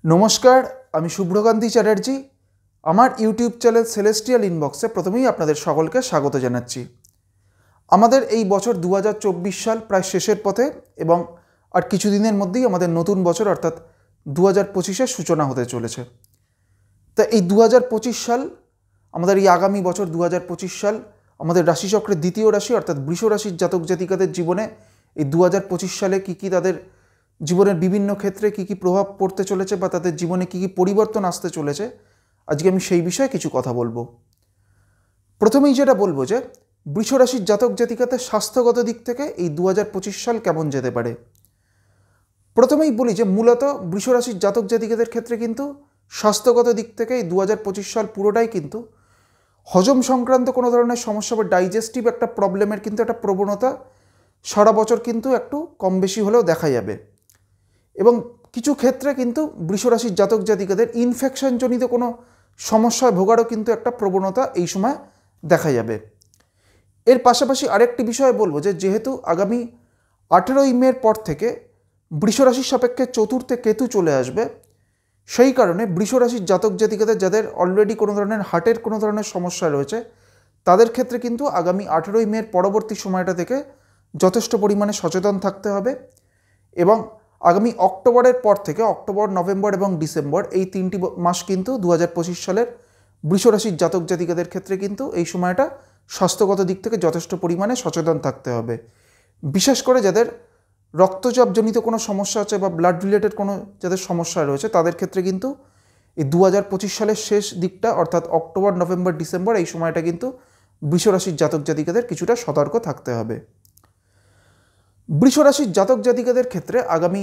नमस्कार आमी शुभ्रकांती चैटार्जी आमार यूट्यूब चैनल सेलेस्टियल इनबक्से प्रथमेई आपनादेर सकलके स्वागत जानाच्छि। आमादेर एई बछर 2024 साल प्राय शेषेर पथे एबं आर किछुदिनेर मध्येई आमादेर नतून बछर अर्थात 2025 सूचना होते चलेछे। ता एई 2025 साल आमादेर एई आगामी बछर 2025 साल आमादेर राशिचक्रेर द्वितीय राशि अर्थात वृष राशिर जातक जातिकादेर जीवने एई 2025 साले कि तादेर जीवनेर विभिन्न क्षेत्रे की प्रभाव पड़ते चलेছে বা তাদের জীবনে কি পরিবর্তন আসতে চলেছে আজকে আমি সেই বিষয়ে কিছু কথা বলবো। প্রথমেই যেটা বলবো যে বৃষ রাশির জাতক জাতিকাদের স্বাস্থ্যগত দিক থেকে এই 2025 সাল কেমন যেতে পারে। প্রথমেই বলি যে মূলত বৃষ রাশির জাতক জাতিকাদের ক্ষেত্রে কিন্তু স্বাস্থ্যগত দিক থেকে এই 2025 সাল পুরোটাই কিন্তু হজম সংক্রান্ত কোনো ধরনের সমস্যা বা ডাইজেস্টিভ একটা প্রবলেমের কিন্তু একটা প্রবণতা সারা বছর কিন্তু একটু কম বেশি হলেও দেখা যাবে এবং কিছু ক্ষেত্রে কিন্তু বৃষ রাশির জাতক জাতিকাদের ইনফেকশনজনিত কোনো সমস্যায় ভোগারও কিন্তু একটা প্রবণতা এই সময় দেখা যাবে। এর পাশাপাশি আরেকটি বিষয় বলবো যে যেহেতু আগামী 18ই মের পর থেকে বৃষ রাশির সাপেক্ষে চতুর্থে কেতু চলে আসবে, সেই কারণে বৃষ রাশির জাতক জাতিকাদের যাদের অলরেডি কোনো ধরনের হার্টের কোনো ধরনের সমস্যা রয়েছে তাদের ক্ষেত্রে কিন্তু আগামী 18ই মের পরবর্তী সময়টা থেকে যথেষ্ট পরিমাণে সচেতন থাকতে হবে এবং আগামী অক্টোবরের পর থেকে অক্টোবর, নভেম্বর এবং ডিসেম্বর এই তিনটি মাস কিন্তু 2025 সালের বৃষ রাশির জাতক জাতিকাদের ক্ষেত্রে কিন্তু এই সময়টা স্বাস্থ্যগত দিক থেকে যথেষ্ট পরিমাণে সচেতন থাকতে হবে। বিশেষ করে যাদের রক্তচাপজনিত কোনো সমস্যা আছে বা ব্লাড রিলেটেড কোনো যাদের সমস্যা রয়েছে তাদের ক্ষেত্রে কিন্তু এই 2025 সালের শেষ দিকটা অর্থাৎ অক্টোবর, নভেম্বর, ডিসেম্বর এই সময়টা কিন্তু বৃষ রাশির জাতক জাতিকাদের কিছুটা সতর্ক থাকতে হবে। বৃষ রাশির জাতক জাতিকাদের ক্ষেত্রে আগামী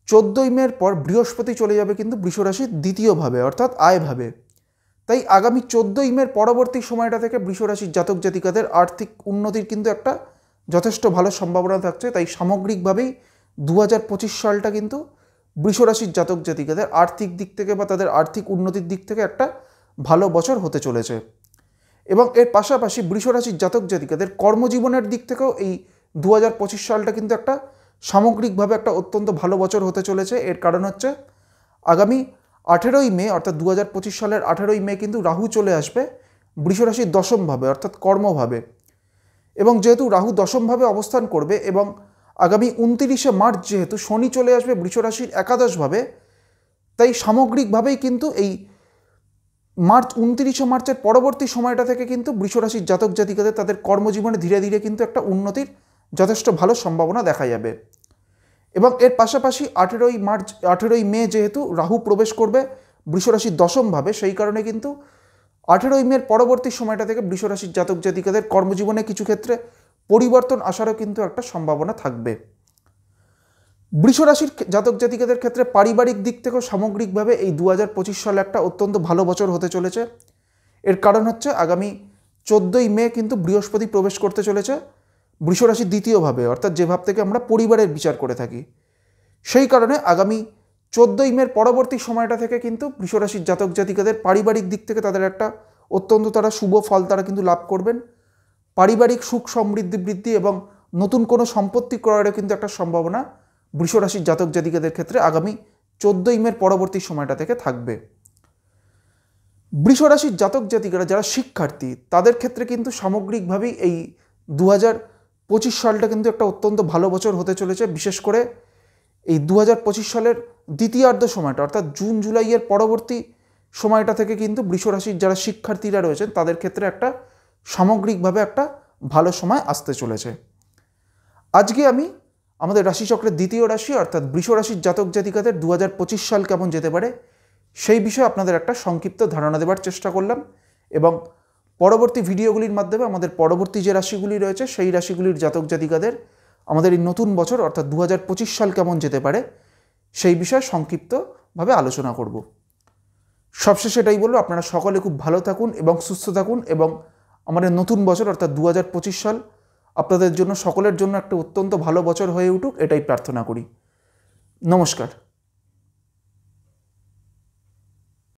14ই মের পর বৃহস্পতি চলে যাবে কিন্তু বৃষ রাশির দ্বিতীয়ভাবে অর্থাৎ আয়ভাবে। তাই আগামী 14ই মের পরবর্তী সময়টা থেকে বৃষ রাশির জাতক জাতিকাদের আর্থিক উন্নতির কিন্তু একটা যথেষ্ট ভালো সম্ভাবনা থাকছে। তাই সামগ্রিকভাবেই 2025 সালটা কিন্তু বৃষ রাশির জাতক জাতিকাদের আর্থিক দিক থেকে বা তাদের আর্থিক উন্নতির দিক থেকে একটা ভালো বছর হতে চলেছে এবং এর পাশাপাশি বৃষ রাশির জাতক জাতিকাদের কর্মজীবনের দিক থেকেও এই 2025 সালটা কিন্তু একটা সামগ্রিকভাবে একটা অত্যন্ত ভালো বছর হতে চলেছে। এর কারণ হচ্ছে আগামী 18ই মে অর্থাৎ 2025 সালের 18ই মে কিন্তু রাহু চলে আসবে বৃষ রাশির দশমভাবে অর্থাৎ কর্মভাবে এবং যেহেতু রাহু দশমভাবে অবস্থান করবে এবং আগামী 29শে মার্চ যেহেতু শনি চলে আসবে বৃষ রাশির একাদশভাবে, তাই সামগ্রিকভাবেই কিন্তু এই 29শে মার্চের পরবর্তী সময়টা থেকে কিন্তু বৃষ রাশির জাতক জাতিকাদের তাদের কর্মজীবনে ধীরে ধীরে কিন্তু একটা উন্নতির যথেষ্ট ভালো সম্ভাবনা দেখা যাবে এবং এর পাশাপাশি 18ই মে যেহেতু রাহু প্রবেশ করবে বৃষ রাশির দশমভাবে, সেই কারণে কিন্তু 18ই মের পরবর্তী সময়টা থেকে বৃষ রাশির জাতক জাতিকাদের কর্মজীবনে কিছু ক্ষেত্রে পরিবর্তন আসারও কিন্তু একটা সম্ভাবনা থাকবে। বৃষ রাশির জাতক জাতিকাদের ক্ষেত্রে পারিবারিক দিক থেকেও সামগ্রিকভাবে এই 2025 সাল একটা অত্যন্ত ভালো বছর হতে চলেছে। এর কারণ হচ্ছে আগামী 14ই মে কিন্তু বৃহস্পতি প্রবেশ করতে চলেছে বৃষ রাশির দ্বিতীয়ভাবে অর্থাৎ যে ভাব থেকে আমরা পরিবারের বিচার করে থাকি। সেই কারণে আগামী 14ই মের পরবর্তী সময়টা থেকে কিন্তু বৃষ রাশির জাতক জাতিকাদের পারিবারিক দিক থেকে তাদের একটা অত্যন্ত তারা শুভ ফল তারা কিন্তু লাভ করবেন। পারিবারিক সুখ সমৃদ্ধি বৃদ্ধি এবং নতুন কোনো সম্পত্তি ক্রয়েরও কিন্তু একটা সম্ভাবনা বৃষ রাশির জাতক জাতিকাদের ক্ষেত্রে আগামী 14ই মের পরবর্তী সময়টা থেকে থাকবে। বৃষ রাশির জাতক জাতিকারা যারা শিক্ষার্থী তাদের ক্ষেত্রে কিন্তু সামগ্রিকভাবেই এই 2025 সালটা কিন্তু একটা অত্যন্ত ভালো বছর হতে চলেছে। বিশেষ করে এই 2025 সালের দ্বিতীয়ার্ধ সময়টা অর্থাৎ জুন জুলাইয়ের পরবর্তী সময়টা থেকে কিন্তু বৃষ রাশির যারা শিক্ষার্থীরা রয়েছেন তাদের ক্ষেত্রে একটা সামগ্রিকভাবে একটা ভালো সময় আসতে চলেছে। আজকে আমি আমাদের রাশিচক্রের দ্বিতীয় রাশি অর্থাৎ বৃষ রাশির জাতক জাতিকাদের 2025 সাল কেমন যেতে পারে সেই বিষয়ে আপনাদের একটা সংক্ষিপ্ত ধারণা দেওয়ার চেষ্টা করলাম এবং পরবর্তী ভিডিওগুলির মাধ্যমে আমাদের পরবর্তী যে রাশিগুলি রয়েছে সেই রাশিগুলির জাতক জাতিকাদের আমাদের এই নতুন বছর অর্থাৎ 2025 সাল কেমন যেতে পারে সেই বিষয়ে সংক্ষিপ্তভাবে আলোচনা করব। সবশেষে এটাই বলবো, আপনারা সকলে খুব ভালো থাকুন এবং সুস্থ থাকুন এবং আমাদের নতুন বছর অর্থাৎ 2025 সাল আপনাদের জন্য সকলের জন্য একটা অত্যন্ত ভালো বছর হয়ে উঠুক এটাই প্রার্থনা করি। নমস্কার।